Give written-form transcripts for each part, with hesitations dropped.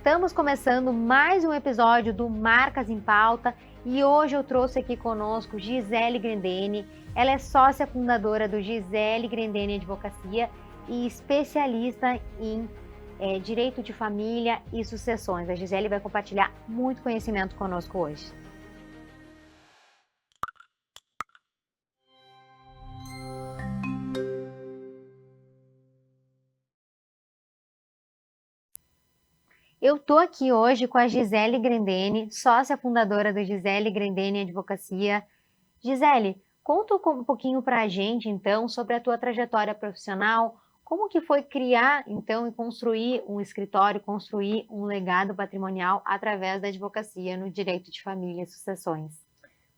Estamos começando mais um episódio do Marcas em Pauta e hoje eu trouxe aqui conosco Gisele Grendene. Ela é sócia fundadora do Gisele Grendene Advocacia e especialista em direito de família e sucessões. A Gisele vai compartilhar muito conhecimento conosco hoje. Eu estou aqui hoje com a Gisele Grendene, sócia fundadora do Gisele Grendene Advocacia. Gisele, conta um pouquinho para a gente, então, sobre a tua trajetória profissional, como que foi criar, então, e construir um escritório, construir um legado patrimonial através da advocacia no direito de família e sucessões.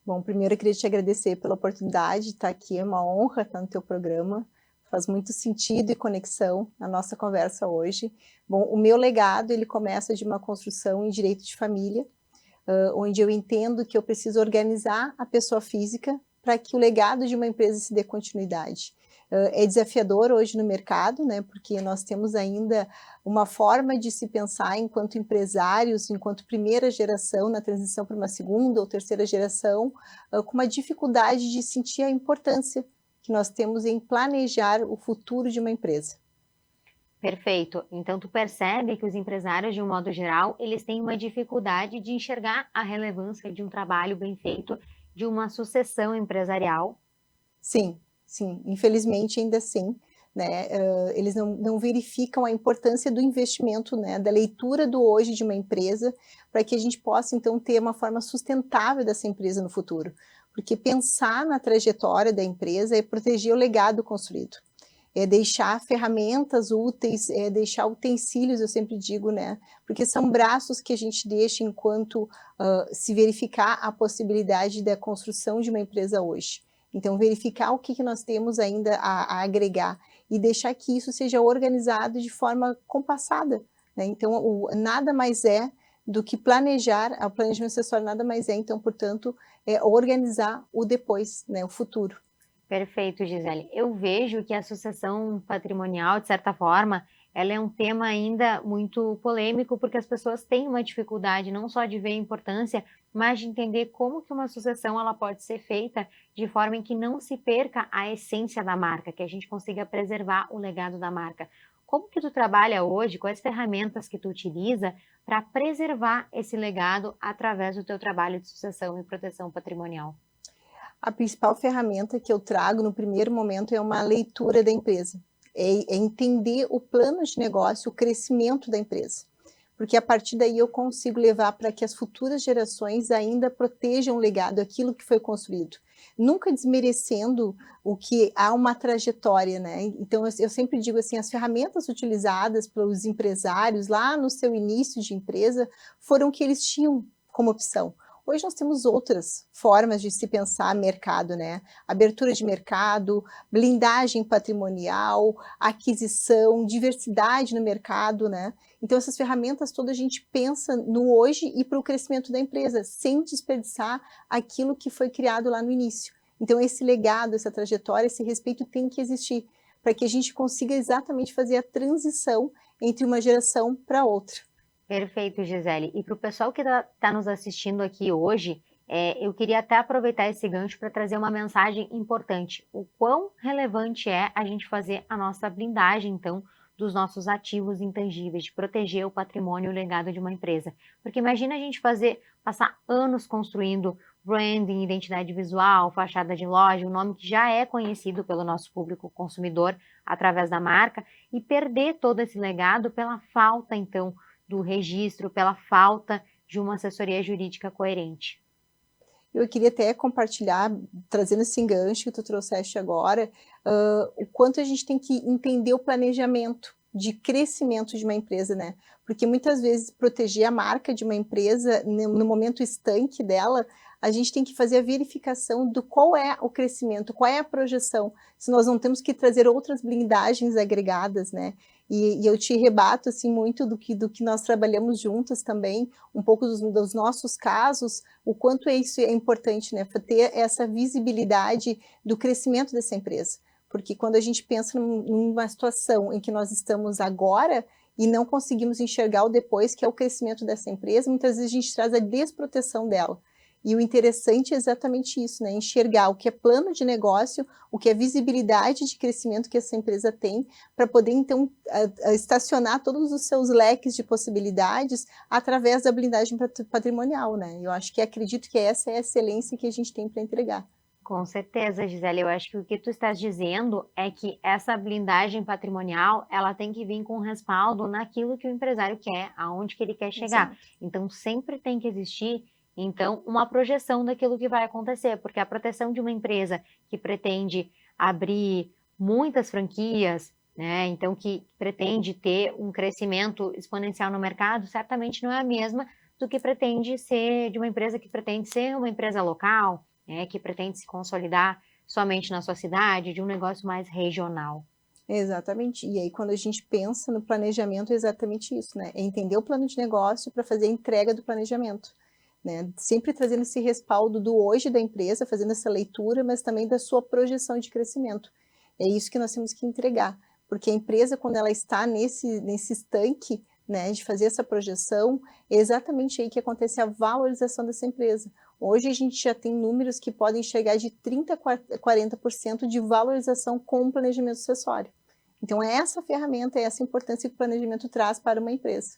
Bom, primeiro eu queria te agradecer pela oportunidade de estar aqui, é uma honra estar no teu programa. Faz muito sentido e conexão na nossa conversa hoje. Bom, o meu legado, ele começa de uma construção em direito de família, onde eu entendo que eu preciso organizar a pessoa física para que o legado de uma empresa se dê continuidade. É desafiador hoje no mercado, né, porque nós temos ainda uma forma de se pensar enquanto empresários, enquanto primeira geração, na transição para uma segunda ou terceira geração, com uma dificuldade de sentir a importância que nós temos em planejar o futuro de uma empresa. Perfeito. Então, tu percebe que os empresários, de um modo geral, eles têm uma dificuldade de enxergar a relevância de um trabalho bem feito, de uma sucessão empresarial? Sim, sim. Infelizmente, ainda assim, né? Eles não verificam a importância do investimento, né? Da leitura do hoje de uma empresa, para que a gente possa, então, ter uma forma sustentável dessa empresa no futuro. Porque pensar na trajetória da empresa é proteger o legado construído, é deixar ferramentas úteis, é deixar utensílios, eu sempre digo, né? Porque são braços que a gente deixa enquanto se verificar a possibilidade da construção de uma empresa hoje. Então, verificar o que nós temos ainda a agregar e deixar que isso seja organizado de forma compassada, né? Então, nada mais é do que planejar, o planejamento sucessório nada mais é, então, portanto, organizar o depois, né, o futuro. Perfeito, Gisele. Eu vejo que a sucessão patrimonial, de certa forma, ela é um tema ainda muito polêmico, porque as pessoas têm uma dificuldade não só de ver a importância, mas de entender como que uma sucessão ela pode ser feita de forma em que não se perca a essência da marca, que a gente consiga preservar o legado da marca. Como que tu trabalha hoje, quais ferramentas que tu utiliza para preservar esse legado através do teu trabalho de sucessão e proteção patrimonial? A principal ferramenta que eu trago no primeiro momento é uma leitura da empresa, é entender o plano de negócio, o crescimento da empresa, porque a partir daí eu consigo levar para que as futuras gerações ainda protejam o legado, aquilo que foi construído, nunca desmerecendo o que há uma trajetória, né? Então eu sempre digo assim, as ferramentas utilizadas pelos empresários lá no seu início de empresa foram o que eles tinham como opção. Hoje nós temos outras formas de se pensar mercado, né? Abertura de mercado, blindagem patrimonial, aquisição, diversidade no mercado, né? Então essas ferramentas todas a gente pensa no hoje e para o crescimento da empresa, sem desperdiçar aquilo que foi criado lá no início. Então esse legado, essa trajetória, esse respeito tem que existir, para que a gente consiga exatamente fazer a transição entre uma geração para outra. Perfeito, Gisele. E para o pessoal que está nos assistindo aqui hoje, eu queria até aproveitar esse gancho para trazer uma mensagem importante. O quão relevante é a gente fazer a nossa blindagem, então, dos nossos ativos intangíveis, de proteger o patrimônio e o legado de uma empresa. Porque imagina a gente passar anos construindo branding, identidade visual, fachada de loja, um nome que já é conhecido pelo nosso público consumidor através da marca, e perder todo esse legado pela falta, então, do registro, pela falta de uma assessoria jurídica coerente. Eu queria até compartilhar, trazendo esse enganche que tu trouxeste agora, o quanto a gente tem que entender o planejamento de crescimento de uma empresa, né? Porque muitas vezes proteger a marca de uma empresa, no momento estanque dela, a gente tem que fazer a verificação do qual é o crescimento, qual é a projeção, se nós não temos que trazer outras blindagens agregadas, né? E eu te rebato assim, muito do que nós trabalhamos juntas também, um pouco dos nossos casos, o quanto isso é importante, né? Para ter essa visibilidade do crescimento dessa empresa. Porque quando a gente pensa numa situação em que nós estamos agora, e não conseguimos enxergar o depois, que é o crescimento dessa empresa. Muitas vezes a gente traz a desproteção dela. E o interessante é exatamente isso, né? Enxergar o que é plano de negócio, o que é visibilidade de crescimento que essa empresa tem, para poder, então, estacionar todos os seus leques de possibilidades através da blindagem patrimonial, né? Eu acho que acredito que essa é a excelência que a gente tem para entregar. Com certeza, Gisele, eu acho que o que tu estás dizendo é que essa blindagem patrimonial, ela tem que vir com respaldo naquilo que o empresário quer, aonde que ele quer chegar. Exato. Então, sempre tem que existir, então, uma projeção daquilo que vai acontecer, porque a proteção de uma empresa que pretende abrir muitas franquias, né, então que pretende ter um crescimento exponencial no mercado, certamente não é a mesma do que pretende ser de uma empresa que pretende ser uma empresa local, que pretende se consolidar somente na sua cidade, de um negócio mais regional. Exatamente. E aí, quando a gente pensa no planejamento, é exatamente isso, né? É entender o plano de negócio para fazer a entrega do planejamento, né? Sempre trazendo esse respaldo do hoje da empresa, fazendo essa leitura, mas também da sua projeção de crescimento. É isso que nós temos que entregar, porque a empresa, quando ela está nesse estanque, né, de fazer essa projeção, é exatamente aí que acontece a valorização dessa empresa. Hoje a gente já tem números que podem chegar de 30% a 40% de valorização com o planejamento sucessório. Então, é essa ferramenta, é essa importância que o planejamento traz para uma empresa.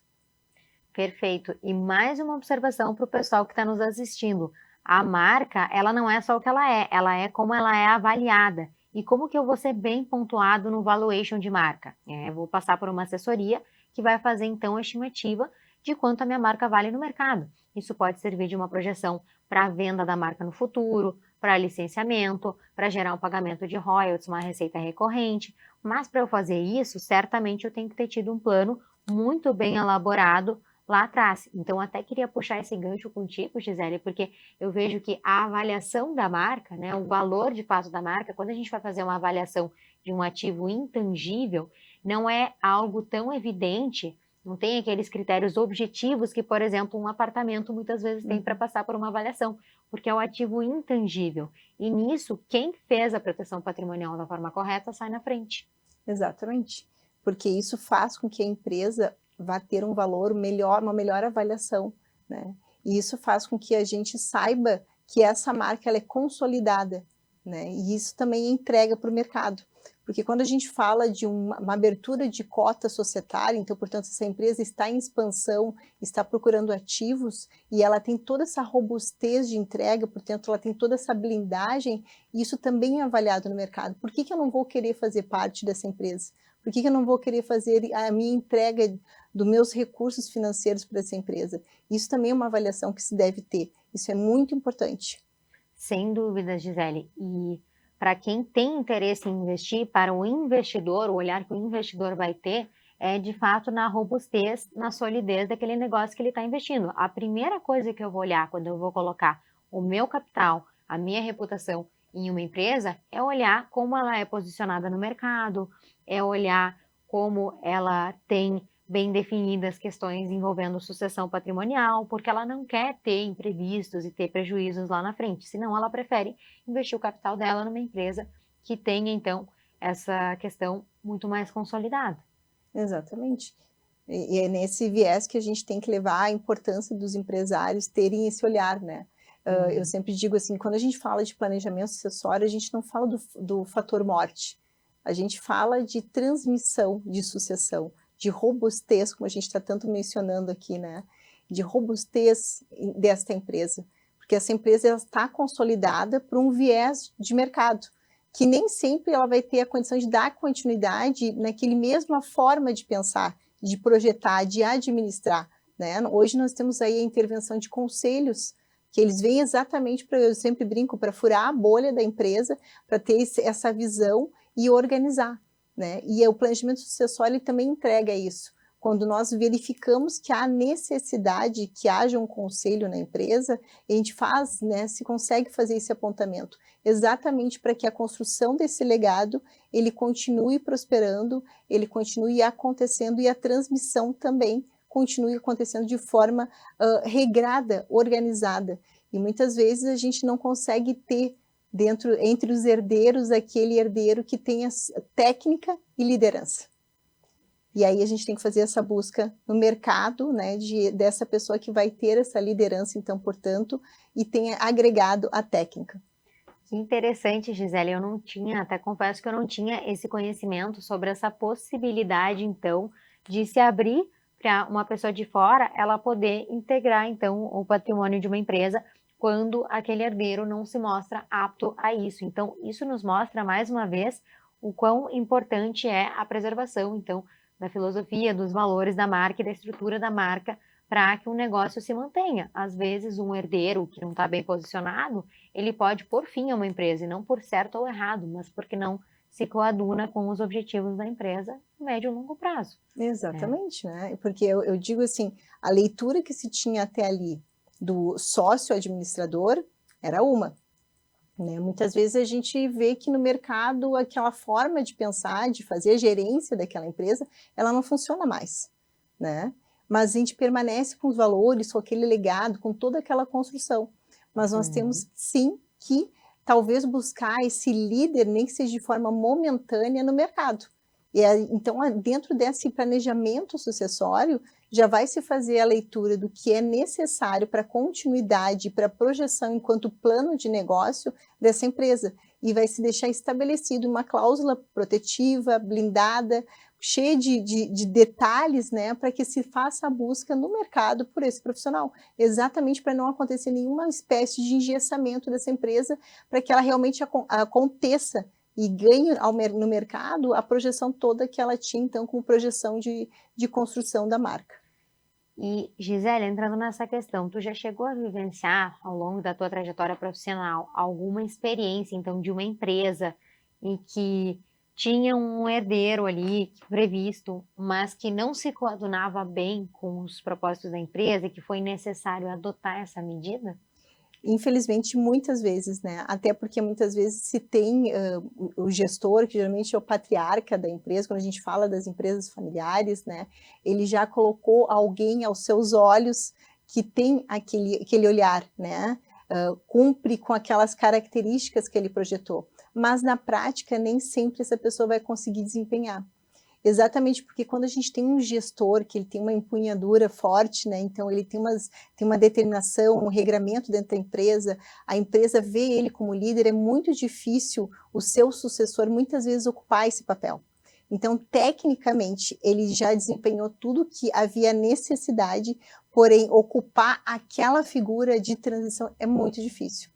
Perfeito. E mais uma observação para o pessoal que está nos assistindo. A marca, ela não é só o que ela é como ela é avaliada. E como que eu vou ser bem pontuado no valuation de marca? Eu vou passar por uma assessoria que vai fazer, então, a estimativa de quanto a minha marca vale no mercado. Isso pode servir de uma projeção para a venda da marca no futuro, para licenciamento, para gerar um pagamento de royalties, uma receita recorrente. Mas para eu fazer isso, certamente eu tenho que ter tido um plano muito bem elaborado lá atrás. Então, até queria puxar esse gancho contigo, Gisele, porque eu vejo que a avaliação da marca, né, o valor de fato da marca, quando a gente vai fazer uma avaliação de um ativo intangível, não é algo tão evidente, não tem aqueles critérios objetivos que, por exemplo, um apartamento muitas vezes tem para passar por uma avaliação, porque é um ativo intangível. E nisso, quem fez a proteção patrimonial da forma correta sai na frente. Exatamente, porque isso faz com que a empresa vá ter um valor melhor, uma melhor avaliação, né? E isso faz com que a gente saiba que essa marca ela é consolidada, né? E isso também é entrega para o mercado. Porque quando a gente fala de uma abertura de cota societária, então, portanto, essa empresa está em expansão, está procurando ativos e ela tem toda essa robustez de entrega, portanto, ela tem toda essa blindagem, e isso também é avaliado no mercado. Por que eu não vou querer fazer parte dessa empresa? Por que eu não vou querer fazer a minha entrega dos meus recursos financeiros para essa empresa? Isso também é uma avaliação que se deve ter. Isso é muito importante. Sem dúvida, Gisele. E para quem tem interesse em investir, para o investidor, o olhar que o investidor vai ter é de fato na robustez, na solidez daquele negócio que ele está investindo. A primeira coisa que eu vou olhar quando eu vou colocar o meu capital, a minha reputação em uma empresa, é olhar como ela é posicionada no mercado, é olhar como ela tem bem definidas questões envolvendo sucessão patrimonial, porque ela não quer ter imprevistos e ter prejuízos lá na frente, senão ela prefere investir o capital dela numa empresa que tenha, então, essa questão muito mais consolidada. Exatamente. E é nesse viés que a gente tem que levar a importância dos empresários terem esse olhar, né? Eu sempre digo assim, quando a gente fala de planejamento sucessório, a gente não fala do fator morte, a gente fala de transmissão de sucessão, de robustez, como a gente está tanto mencionando aqui, né? De robustez desta empresa, porque essa empresa está consolidada por um viés de mercado, que nem sempre ela vai ter a condição de dar continuidade naquele mesma forma de pensar, de projetar, de administrar, né? Hoje nós temos aí a intervenção de conselhos, que eles vêm exatamente para, eu sempre brinco, para furar a bolha da empresa, para ter essa visão e organizar, né? E o planejamento sucessório ele também entrega isso. Quando nós verificamos que há necessidade que haja um conselho na empresa, a gente faz, né, se consegue fazer esse apontamento, exatamente para que a construção desse legado, ele continue prosperando, ele continue acontecendo e a transmissão também continue acontecendo de forma regrada, organizada. E muitas vezes a gente não consegue ter entre os herdeiros aquele herdeiro que tenha técnica e liderança. E aí a gente tem que fazer essa busca no mercado, né, dessa pessoa que vai ter essa liderança, então, portanto, e tenha agregado a técnica. Que interessante, Gisele, eu não tinha, até confesso que eu não tinha esse conhecimento sobre essa possibilidade, então, de se abrir para uma pessoa de fora, ela poder integrar, então, o patrimônio de uma empresa quando aquele herdeiro não se mostra apto a isso. Então, isso nos mostra, mais uma vez, o quão importante é a preservação, então, da filosofia, dos valores da marca e da estrutura da marca para que o negócio se mantenha. Às vezes, um herdeiro que não está bem posicionado, ele pode pôr fim a uma empresa, e não por certo ou errado, mas porque não se coaduna com os objetivos da empresa no médio e longo prazo. Exatamente, né? Porque eu digo assim, a leitura que se tinha até ali do sócio administrador era uma, né? Muitas vezes a gente vê que no mercado aquela forma de pensar, de fazer a gerência daquela empresa, ela não funciona mais, né? Mas a gente permanece com os valores, com aquele legado, com toda aquela construção. Mas nós temos sim que talvez buscar esse líder, nem que seja de forma momentânea, no mercado. E então, dentro desse planejamento sucessório, já vai se fazer a leitura do que é necessário para a continuidade, para a projeção enquanto plano de negócio dessa empresa. E vai se deixar estabelecido uma cláusula protetiva, blindada, cheia de detalhes, né, para que se faça a busca no mercado por esse profissional, exatamente para não acontecer nenhuma espécie de engessamento dessa empresa, para que ela realmente aconteça e ganhe no mercado a projeção toda que ela tinha, então, como projeção de construção da marca. E, Gisele, entrando nessa questão, tu já chegou a vivenciar, ao longo da tua trajetória profissional, alguma experiência, então, de uma empresa em que tinha um herdeiro ali previsto, mas que não se coadunava bem com os propósitos da empresa e que foi necessário adotar essa medida? Infelizmente, muitas vezes, né? Até porque muitas vezes se tem o gestor, que geralmente é o patriarca da empresa, quando a gente fala das empresas familiares, né? Ele já colocou alguém aos seus olhos que tem aquele olhar, né? Cumpre com aquelas características que ele projetou. Mas na prática, nem sempre essa pessoa vai conseguir desempenhar. Exatamente porque quando a gente tem um gestor que ele tem uma empunhadura forte, né, então ele tem uma determinação, um regramento dentro da empresa, a empresa vê ele como líder, é muito difícil o seu sucessor muitas vezes ocupar esse papel. Então, tecnicamente, ele já desempenhou tudo que havia necessidade, porém, ocupar aquela figura de transição é muito difícil.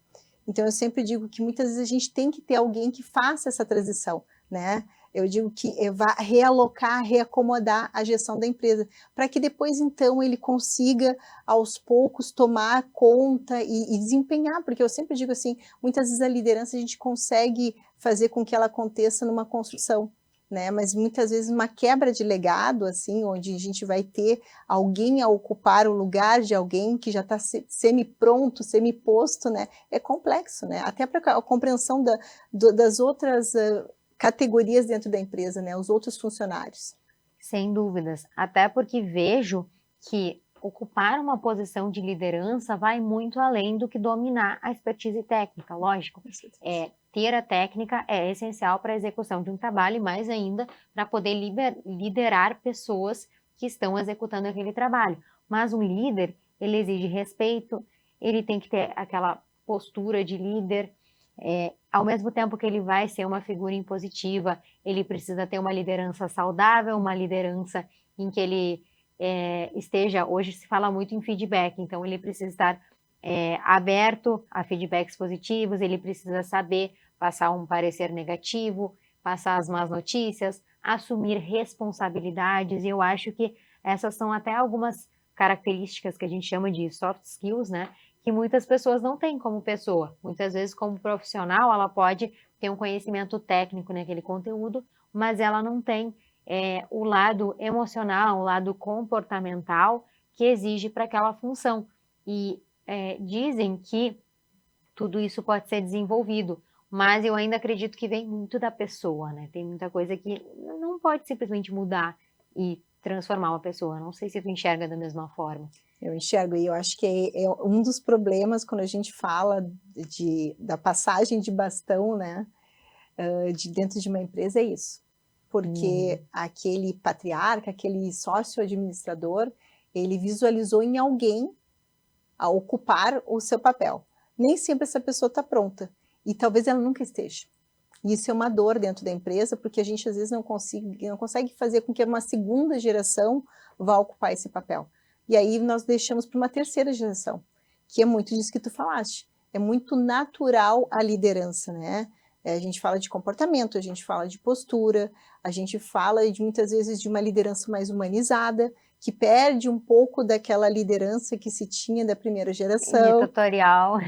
Então, eu sempre digo que muitas vezes a gente tem que ter alguém que faça essa transição, né? Eu digo que vá realocar, reacomodar a gestão da empresa, para que depois, então, ele consiga, aos poucos, tomar conta e desempenhar, porque eu sempre digo assim, muitas vezes a liderança a gente consegue fazer com que ela aconteça numa construção, né? Mas muitas vezes uma quebra de legado, assim, onde a gente vai ter alguém a ocupar o lugar de alguém que já está semi-pronto, semi-posto, né? É complexo, né? Até para a compreensão das outras categorias dentro da empresa, né? Os outros funcionários. Sem dúvidas, até porque vejo que ocupar uma posição de liderança vai muito além do que dominar a expertise técnica, lógico. Ter a técnica é essencial para a execução de um trabalho e mais ainda para poder liderar pessoas que estão executando aquele trabalho. Mas um líder, ele exige respeito, ele tem que ter aquela postura de líder, ao mesmo tempo que ele vai ser uma figura impositiva, ele precisa ter uma liderança saudável, uma liderança em que ele esteja, hoje se fala muito em feedback, então ele precisa estar aberto a feedbacks positivos, ele precisa saber passar um parecer negativo, passar as más notícias, assumir responsabilidades, e eu acho que essas são até algumas características que a gente chama de soft skills, né? Que muitas pessoas não têm como pessoa. Muitas vezes, como profissional, ela pode ter um conhecimento técnico naquele conteúdo, mas ela não tem o lado emocional, o lado comportamental que exige para aquela função. E dizem que tudo isso pode ser desenvolvido, mas eu ainda acredito que vem muito da pessoa, né? Tem muita coisa que não pode simplesmente mudar e transformar uma pessoa. Não sei se tu enxerga da mesma forma. Eu enxergo, e eu acho que é um dos problemas quando a gente fala da passagem de bastão, né, de dentro de uma empresa, é isso. porque aquele patriarca, aquele sócio administrador, ele visualizou em alguém a ocupar o seu papel. Nem sempre essa pessoa está pronta, e talvez ela nunca esteja. E isso é uma dor dentro da empresa, porque a gente às vezes não consegue fazer com que uma segunda geração vá ocupar esse papel. E aí nós deixamos para uma terceira geração, que é muito disso que tu falaste. É muito natural a liderança, né? A gente fala de comportamento, a gente fala de postura, a gente fala muitas vezes de uma liderança mais humanizada, que perde um pouco daquela liderança que se tinha da primeira geração. Tutorial.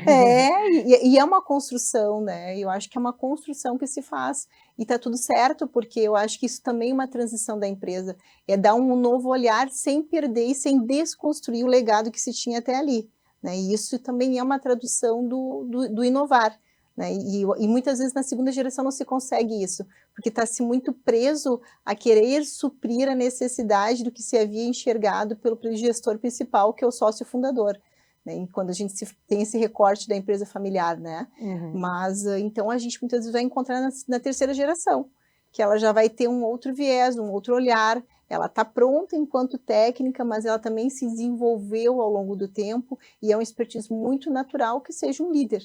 E é uma construção, né? Eu acho que é uma construção que se faz. E tá tudo certo, porque eu acho que isso também é uma transição da empresa. É dar um novo olhar sem perder e sem desconstruir o legado que se tinha até ali. Né? E isso também é uma tradução do inovar. Né? E muitas vezes na segunda geração não se consegue isso, porque está-se muito preso a querer suprir a necessidade do que se havia enxergado pelo gestor principal, que é o sócio fundador, né? Quando a gente tem esse recorte da empresa familiar, né? Mas então a gente muitas vezes vai encontrar na terceira geração, que ela já vai ter um outro viés, um outro olhar, ela está pronta enquanto técnica, mas ela também se desenvolveu ao longo do tempo, e é um expertise muito natural que seja um líder.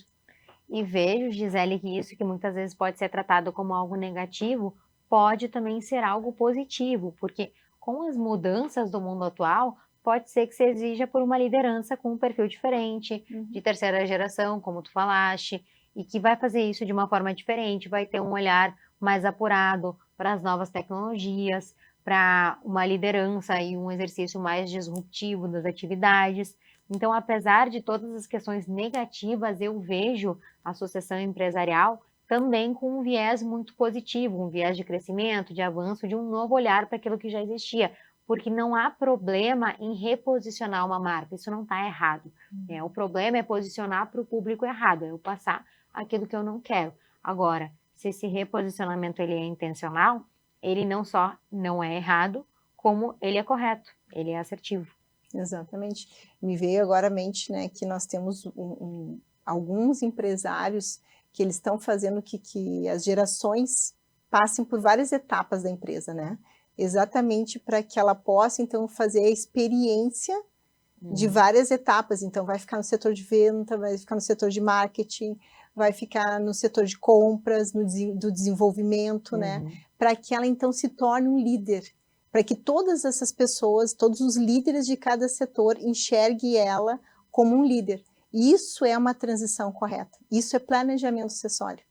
E vejo, Gisele, que isso que muitas vezes pode ser tratado como algo negativo, pode também ser algo positivo, porque com as mudanças do mundo atual, pode ser que se exija por uma liderança com um perfil diferente, de terceira geração, como tu falaste, e que vai fazer isso de uma forma diferente, vai ter um olhar mais apurado para as novas tecnologias, para uma liderança e um exercício mais disruptivo das atividades. Então, apesar de todas as questões negativas, eu vejo a sucessão empresarial também com um viés muito positivo, um viés de crescimento, de avanço, de um novo olhar para aquilo que já existia, porque não há problema em reposicionar uma marca, isso não está errado. O problema é posicionar para o público errado, é eu passar aquilo que eu não quero. Agora, se esse reposicionamento ele é intencional, ele não só não é errado, como ele é correto, ele é assertivo. Exatamente. Me veio agora à mente, né, que nós temos alguns empresários que eles estão fazendo que as gerações passem por várias etapas da empresa, né? Exatamente para que ela possa, então, fazer a experiência de várias etapas. Então, vai ficar no setor de venda, vai ficar no setor de marketing, vai ficar no setor de compras, do desenvolvimento, né? Para que ela, então, se torne um líder. Para que todas essas pessoas, todos os líderes de cada setor enxerguem ela como um líder. Isso é uma transição correta, isso é planejamento sucessório.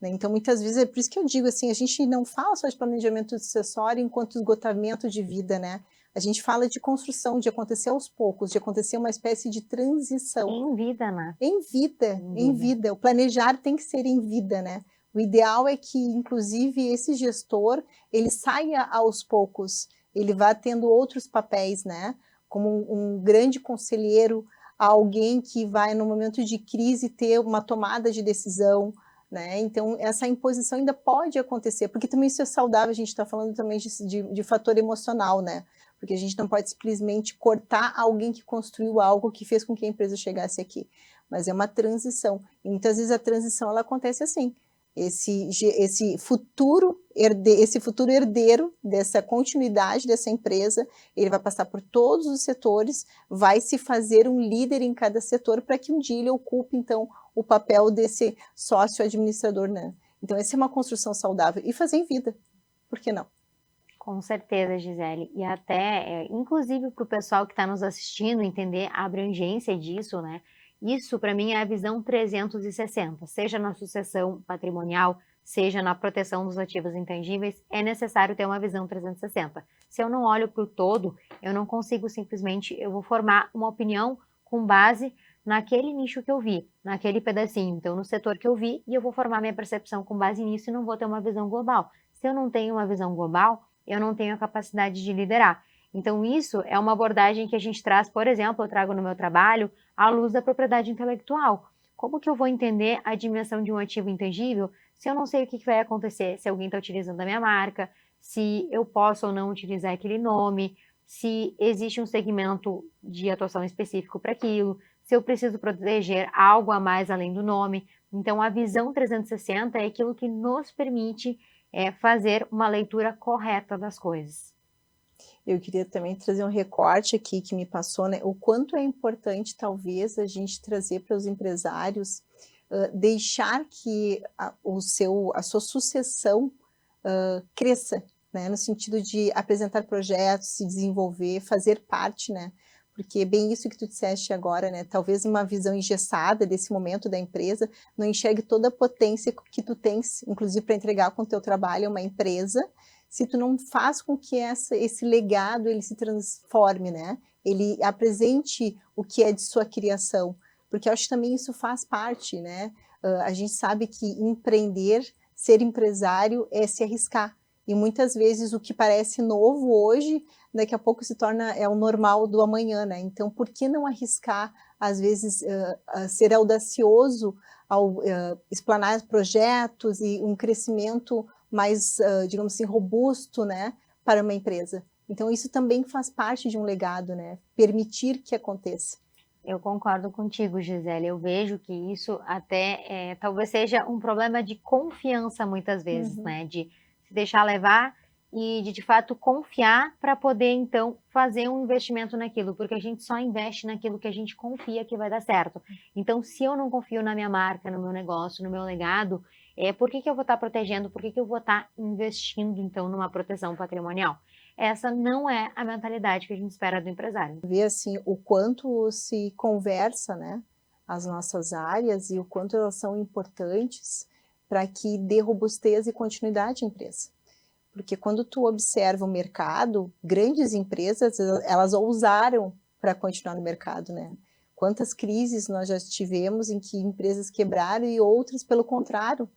Né? Então, muitas vezes, é por isso que eu digo assim, a gente não fala só de planejamento sucessório enquanto esgotamento de vida, né? A gente fala de construção, de acontecer aos poucos, de acontecer uma espécie de transição. Em vida, né? Em vida. O planejar tem que ser em vida, né? O ideal é que, inclusive, esse gestor, ele saia aos poucos, ele vá tendo outros papéis, né? Como um grande conselheiro, alguém que vai, no momento de crise, ter uma tomada de decisão, né? Então, essa imposição ainda pode acontecer, porque também isso é saudável, a gente está falando também de fator emocional, né? Porque a gente não pode simplesmente cortar alguém que construiu algo que fez com que a empresa chegasse aqui. Mas é uma transição, e muitas vezes a transição ela acontece assim. Esse futuro herdeiro dessa continuidade dessa empresa, ele vai passar por todos os setores, vai se fazer um líder em cada setor para que um dia ele ocupe, então, o papel desse sócio administrador, né? Então, essa é uma construção saudável e fazer em vida, por que não? Com certeza, Gisele. E até, inclusive para o pessoal que está nos assistindo, entender a abrangência disso, né? Isso, para mim, é a visão 360, seja na sucessão patrimonial, seja na proteção dos ativos intangíveis, é necessário ter uma visão 360. Se eu não olho para o todo, eu não consigo simplesmente, eu vou formar uma opinião com base naquele nicho que eu vi, naquele pedacinho, então no setor que eu vi, e eu vou formar minha percepção com base nisso e não vou ter uma visão global. Se eu não tenho uma visão global, eu não tenho a capacidade de liderar. Então isso é uma abordagem que a gente traz, por exemplo, eu trago no meu trabalho, à luz da propriedade intelectual. Como que eu vou entender a dimensão de um ativo intangível se eu não sei o que vai acontecer, se alguém está utilizando a minha marca, se eu posso ou não utilizar aquele nome, se existe um segmento de atuação específico para aquilo, se eu preciso proteger algo a mais além do nome. Então, a visão 360 é aquilo que nos permite fazer uma leitura correta das coisas. Eu queria também trazer um recorte aqui que me passou, né? O quanto é importante, talvez, a gente trazer para os empresários, deixar que a sua sucessão cresça, né? No sentido de apresentar projetos, se desenvolver, fazer parte, né? Porque é bem isso que tu disseste agora, né? Talvez uma visão engessada desse momento da empresa não enxergue toda a potência que tu tens, inclusive para entregar com o teu trabalho uma empresa, se tu não faz com que esse legado ele se transforme, né? Ele apresente o que é de sua criação, porque eu acho que também isso faz parte, né? A gente sabe que empreender, ser empresário é se arriscar, e muitas vezes o que parece novo hoje, daqui a pouco se torna o normal do amanhã, né? Então, por que não arriscar, às vezes, ser audacioso ao explanar projetos e um crescimento mais, digamos assim, robusto, né, para uma empresa? Então, isso também faz parte de um legado, né? Permitir que aconteça. Eu concordo contigo, Gisele. Eu vejo que isso até talvez seja um problema de confiança muitas vezes, né? De se deixar levar e de fato confiar para poder então fazer um investimento naquilo, porque a gente só investe naquilo que a gente confia que vai dar certo. Então, se eu não confio na minha marca, no meu negócio, no meu legado, por que eu vou estar protegendo? Por que eu vou estar investindo então numa proteção patrimonial? Essa não é a mentalidade que a gente espera do empresário. Ver assim o quanto se conversa, né, as nossas áreas e o quanto elas são importantes para que dê robustez e continuidade à empresa. Porque quando tu observa o mercado, grandes empresas, elas ousaram para continuar no mercado, né? Quantas crises nós já tivemos em que empresas quebraram e outras, pelo contrário,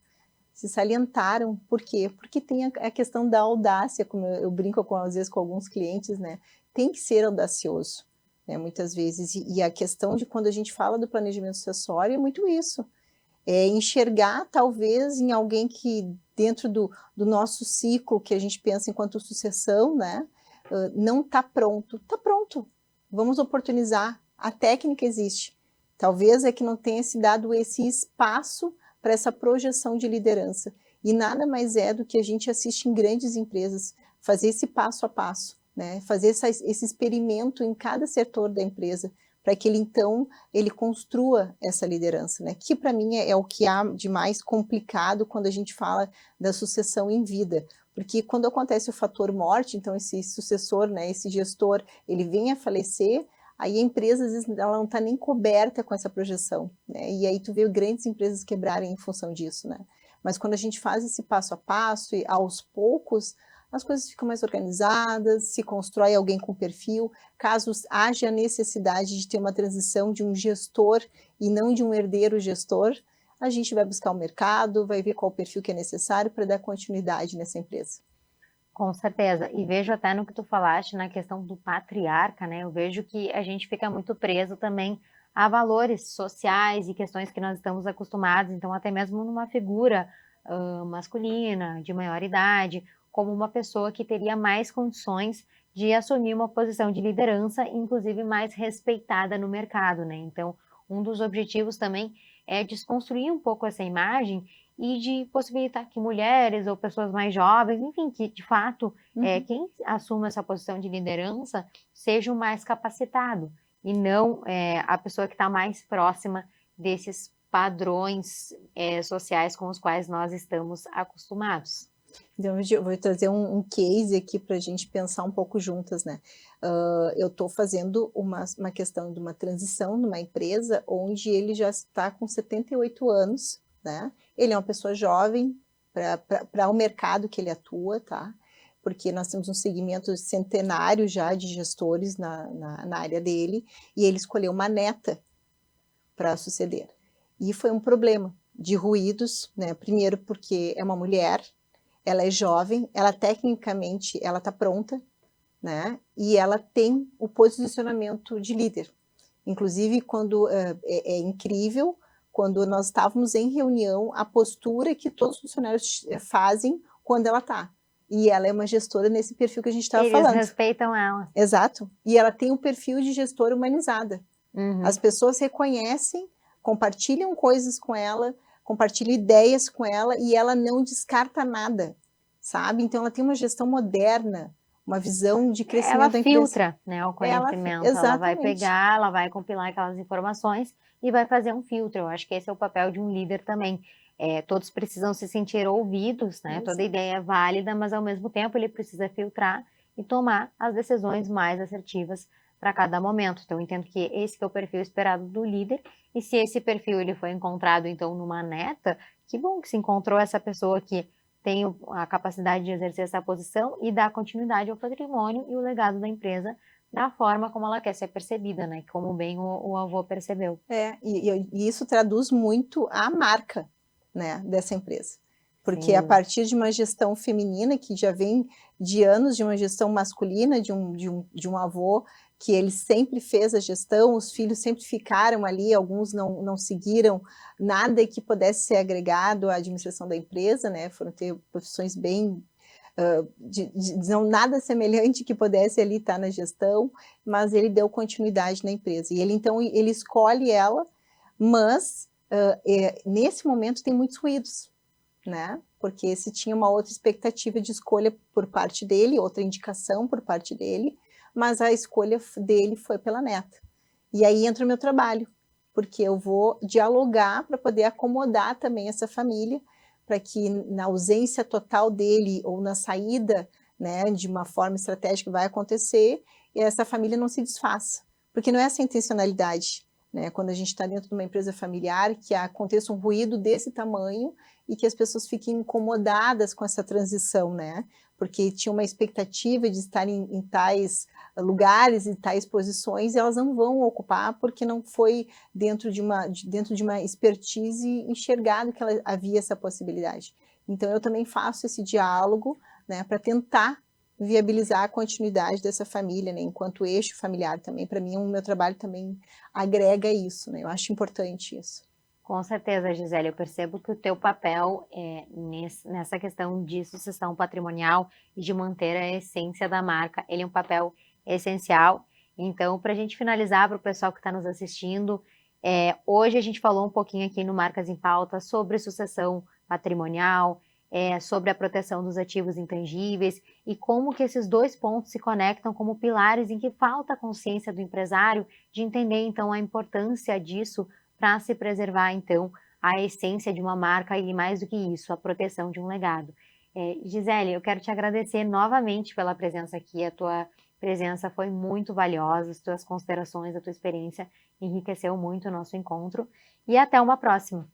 se salientaram. Por quê? Porque tem a questão da audácia, como eu brinco às vezes com alguns clientes, né? Tem que ser audacioso, né? Muitas vezes. E a questão de quando a gente fala do planejamento sucessório é muito isso. É enxergar, talvez, em alguém que, dentro do nosso ciclo, que a gente pensa enquanto sucessão, né? Não está pronto. Está pronto. Vamos oportunizar. A técnica existe. Talvez é que não tenha se dado esse espaço para essa projeção de liderança. E nada mais é do que a gente assiste em grandes empresas, fazer esse passo a passo, né? Fazer esse experimento em cada setor da empresa, para que ele construa essa liderança, né? Que para mim é o que há de mais complicado quando a gente fala da sucessão em vida, porque quando acontece o fator morte, então esse sucessor, né, esse gestor, ele vem a falecer, aí a empresa às vezes ela não está nem coberta com essa projeção, né? E aí tu vê grandes empresas quebrarem em função disso, né? Mas quando a gente faz esse passo a passo e aos poucos, as coisas ficam mais organizadas, se constrói alguém com perfil. Caso haja necessidade de ter uma transição de um gestor e não de um herdeiro gestor, a gente vai buscar o mercado, vai ver qual o perfil que é necessário para dar continuidade nessa empresa. Com certeza, e vejo até no que tu falaste na questão do patriarca, né? Eu vejo que a gente fica muito preso também a valores sociais e questões que nós estamos acostumados, então até mesmo numa figura masculina, de maior idade, como uma pessoa que teria mais condições de assumir uma posição de liderança, inclusive mais respeitada no mercado, né? Então, um dos objetivos também é desconstruir um pouco essa imagem e de possibilitar que mulheres ou pessoas mais jovens, enfim, que de fato quem assuma essa posição de liderança seja o mais capacitado e não a pessoa que está mais próxima desses padrões sociais com os quais nós estamos acostumados. Então, eu vou trazer um case aqui para a gente pensar um pouco juntas, né? Eu estou fazendo uma questão de uma transição numa empresa onde ele já está com 78 anos, né? Ele é uma pessoa jovem para o mercado que ele atua, tá? Porque nós temos um segmento centenário já de gestores na área dele, e ele escolheu uma neta para suceder. E foi um problema de ruídos, né? Primeiro porque é uma mulher, ela é jovem, ela tecnicamente ela está pronta, né? E ela tem o posicionamento de líder. Inclusive, quando é incrível, quando nós estávamos em reunião, a postura que todos os funcionários fazem quando ela está. E ela é uma gestora nesse perfil que a gente estava falando. Eles respeitam ela. Exato. E ela tem um perfil de gestora humanizada. As pessoas reconhecem, compartilham coisas com ela, compartilham ideias com ela e ela não descarta nada. sabe? Então, ela tem uma gestão moderna, uma visão de crescimento Ela da empresa. filtra, né, o conhecimento, ela vai Exatamente. pegar, ela vai compilar aquelas informações e vai fazer um filtro. Eu acho que esse é o papel de um líder também. Todos precisam se sentir ouvidos, né? Toda ideia é válida, mas ao mesmo tempo ele precisa filtrar e tomar as decisões mais assertivas para cada momento. Então, eu entendo que esse que é o perfil esperado do líder, e se esse perfil ele foi encontrado, então, numa neta, que bom que se encontrou essa pessoa que tem a capacidade de exercer essa posição e dar continuidade ao patrimônio e o legado da empresa da forma como ela quer ser percebida, né? Como bem o avô percebeu. E isso traduz muito a marca, né, dessa empresa. Porque Sim. a partir de uma gestão feminina, que já vem de anos de uma gestão masculina, de um avô, que ele sempre fez a gestão, os filhos sempre ficaram ali, alguns não seguiram nada que pudesse ser agregado à administração da empresa, né, foram ter profissões bem, não nada semelhante que pudesse ali estar na gestão, mas ele deu continuidade na empresa. E ele, então, ele escolhe ela, mas nesse momento tem muitos ruídos, né? Porque se tinha uma outra expectativa de escolha por parte dele, outra indicação por parte dele, mas a escolha dele foi pela neta. E aí entra o meu trabalho, porque eu vou dialogar para poder acomodar também essa família, para que na ausência total dele ou na saída, né, de uma forma estratégica vai acontecer, e essa família não se desfaça. Porque não é essa a intencionalidade, né? Quando a gente está dentro de uma empresa familiar, que aconteça um ruído desse tamanho e que as pessoas fiquem incomodadas com essa transição, né? Porque tinha uma expectativa de estar em tais lugares e tais posições, e elas não vão ocupar porque não foi dentro de uma expertise enxergado que havia essa possibilidade. Então, eu também faço esse diálogo, né, para tentar viabilizar a continuidade dessa família, né, enquanto eixo familiar também. Para mim, o meu trabalho também agrega isso, né, eu acho importante isso. Com certeza, Gisele, eu percebo que o teu papel nessa questão de sucessão patrimonial e de manter a essência da marca, ele é um papel essencial. Então, para a gente finalizar, para o pessoal que está nos assistindo, hoje a gente falou um pouquinho aqui no Marcas em Pauta sobre sucessão patrimonial, sobre a proteção dos ativos intangíveis e como que esses dois pontos se conectam como pilares em que falta a consciência do empresário de entender, então, a importância disso para se preservar, então, a essência de uma marca e, mais do que isso, a proteção de um legado. Gisele, eu quero te agradecer novamente pela presença aqui, a tua presença foi muito valiosa, as tuas considerações, a tua experiência enriqueceu muito o nosso encontro, e até uma próxima.